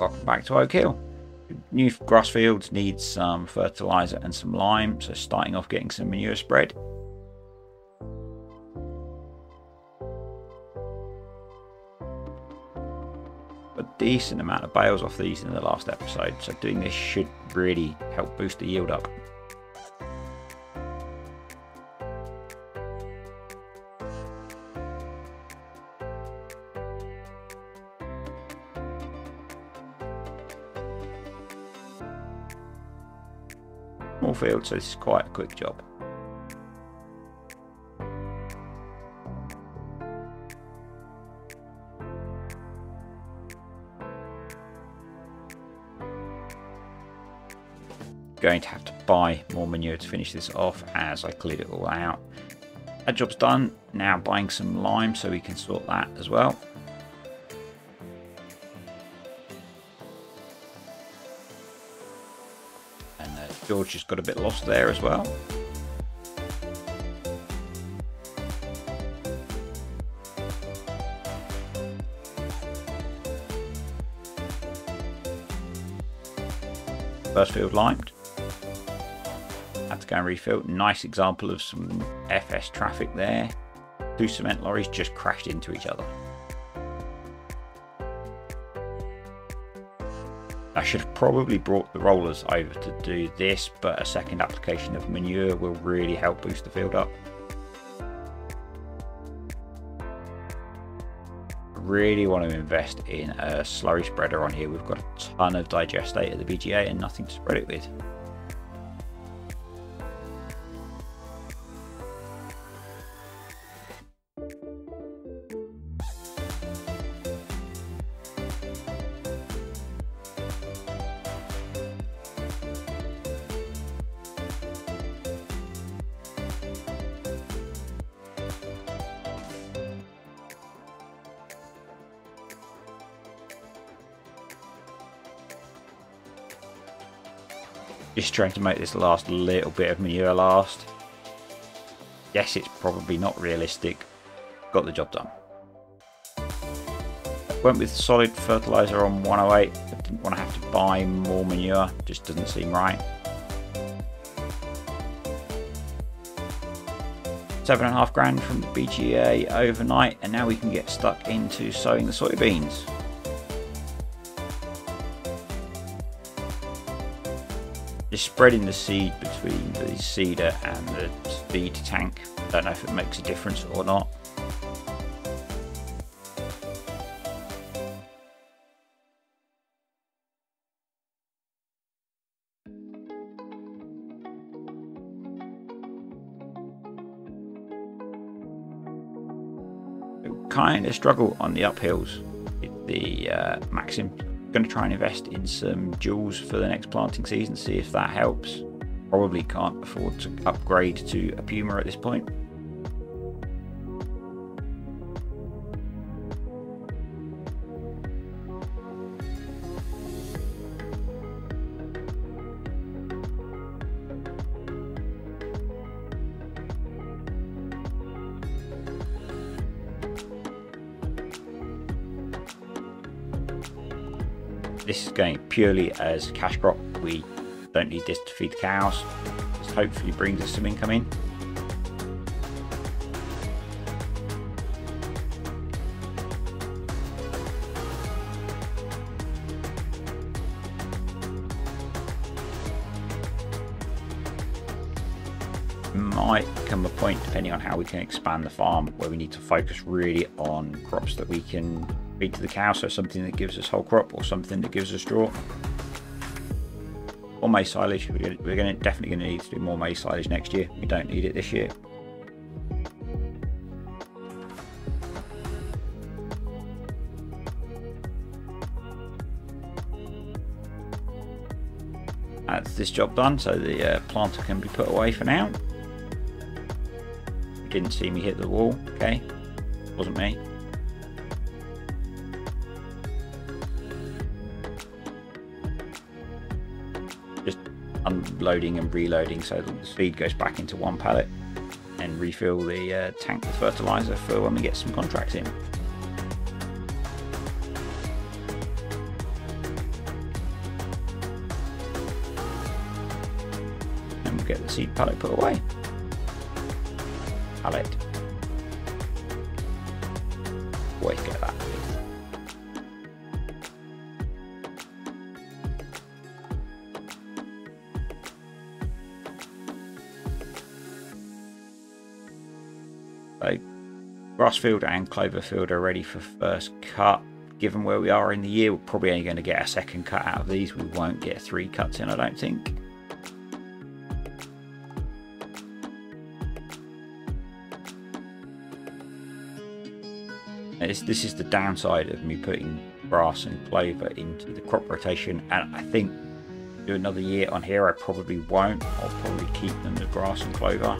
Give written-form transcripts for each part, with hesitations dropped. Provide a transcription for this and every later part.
Welcome back to Oakhill. New grass fields need some fertiliser and some lime, so starting off getting some manure spread. A decent amount of bales off these in the last episode, so doing this should really help boost the yield up. Small field, so this is quite a quick job. Going to have to buy more manure to finish this off as I cleared it all out. That job's done. Now buying some lime so we can sort that as well. And George just got a bit lost there as well. First field limed. Had to go and refill. Nice example of some FS traffic there. Two cement lorries just crashed into each other. I should have probably brought the rollers over to do this, but a second application of manure will really help boost the field up. I really want to invest in a slurry spreader on here. We've got a ton of digestate at the BGA and nothing to spread it with. Just trying to make this last little bit of manure last. Yes, it's probably not realistic. Got the job done. Went with solid fertiliser on 108. I didn't want to have to buy more manure. Just doesn't seem right. 7.5 grand from the BGA overnight, and now we can get stuck into sowing the soybeans. Just spreading the seed between the seeder and the seed tank. Don't know if it makes a difference or not. Kind of struggle on the uphills with the Maxim. Going to try and invest in some joules for the next planting season, see if that helps. Probably can't afford to upgrade to a Puma at this point. This is going purely as cash crop. We don't need this to feed the cows. This hopefully brings us some income in. Might come a point, depending on how we can expand the farm, where we need to focus really on crops that we can feed to the cow, so something that gives us whole crop or something that gives us straw. Or maize silage. We're definitely going to need to do more maize silage next year. We don't need it this year. That's this job done, so the planter can be put away for now. You didn't see me hit the wall, okay? Wasn't me. Just unloading and reloading so that the feed goes back into one pallet, and refill the tank with fertiliser for when we get some contracts in. get the seed pallet put away. Pallet. Always get that. So, grassfield and cloverfield are ready for first cut. Given where we are in the year, we're probably only going to get a second cut out of these. We won't get 3 cuts in, I don't think. This is the downside of me putting grass and clover into the crop rotation, and I think do another year on here I probably won't. I'll probably keep them as grass and clover.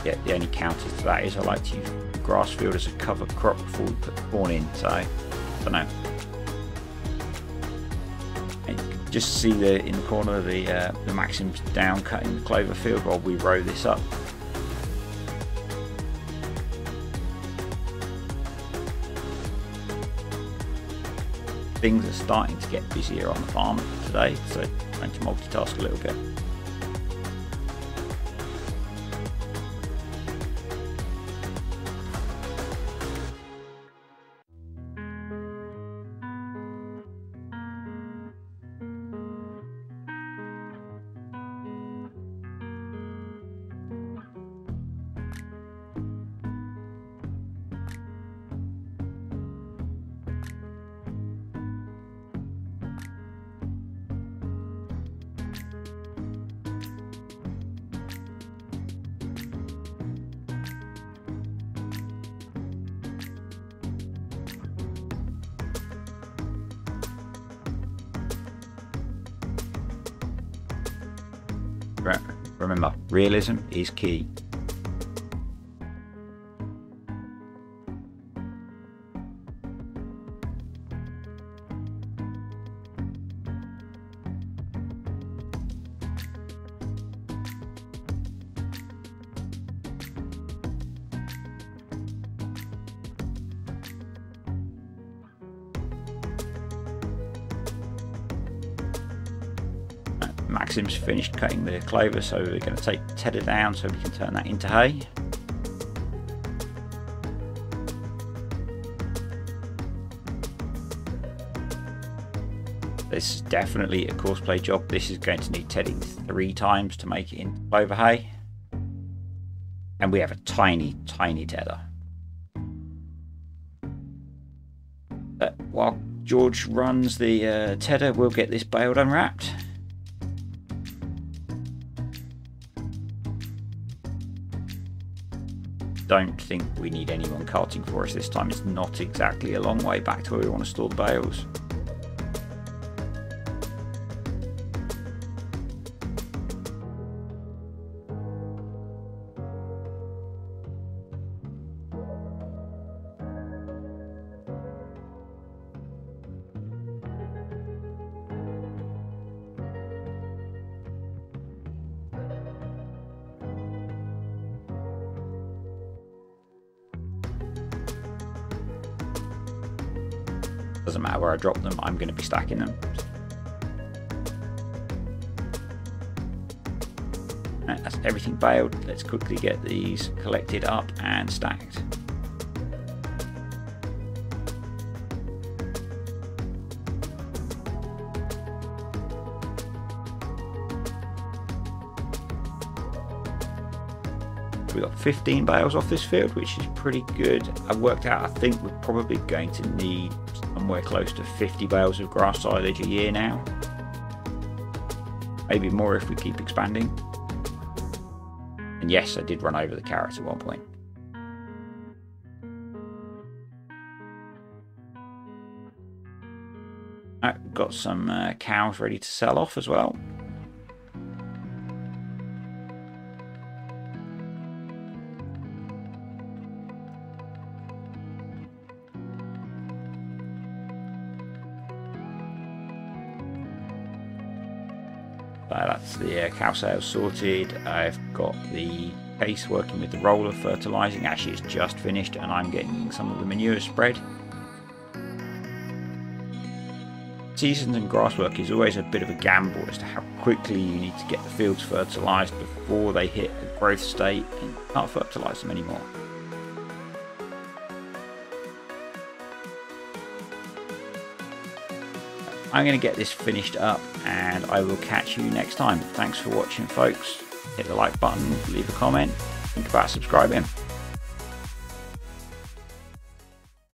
Yeah, the only counter to that is I like to use grass field as a cover crop before we put the corn in, so I don't know. And you can just see in the corner the Maxim's down cutting the clover field while we row this up. Things are starting to get busier on the farm today, so I'm trying to multitask a little bit. Remember, realism is key. Maxim's finished cutting the clover, so we're going to take the tedder down so we can turn that into hay. This is definitely a coarse play job. This is going to need tedding 3 times to make it into clover hay. And we have a tiny, tiny tedder. But while George runs the tedder, we'll get this baled unwrapped. Don't think we need anyone carting for us this time. It's not exactly a long way back to where we want to store the bales. Doesn't matter where I drop them, I'm going to be stacking them. Right, that's everything baled. Let's quickly get these collected up and stacked. We got 15 bales off this field, which is pretty good. I worked out, I think we're probably going to need somewhere close to 50 bales of grass silage a year now. Maybe more if we keep expanding. And yes, I did run over the carrots at one point. I've got some cows ready to sell off as well. That's the cow sails sorted. I've got the case working with the roller fertilising. Actually, it's just finished and I'm getting some of the manure spread. Seasons and grass work is always a bit of a gamble as to how quickly you need to get the fields fertilised before they hit a growth state and you can't fertilise them anymore. I'm going to get this finished up and I will catch you next time. Thanks for watching, folks. Hit the like button, leave a comment, think about subscribing.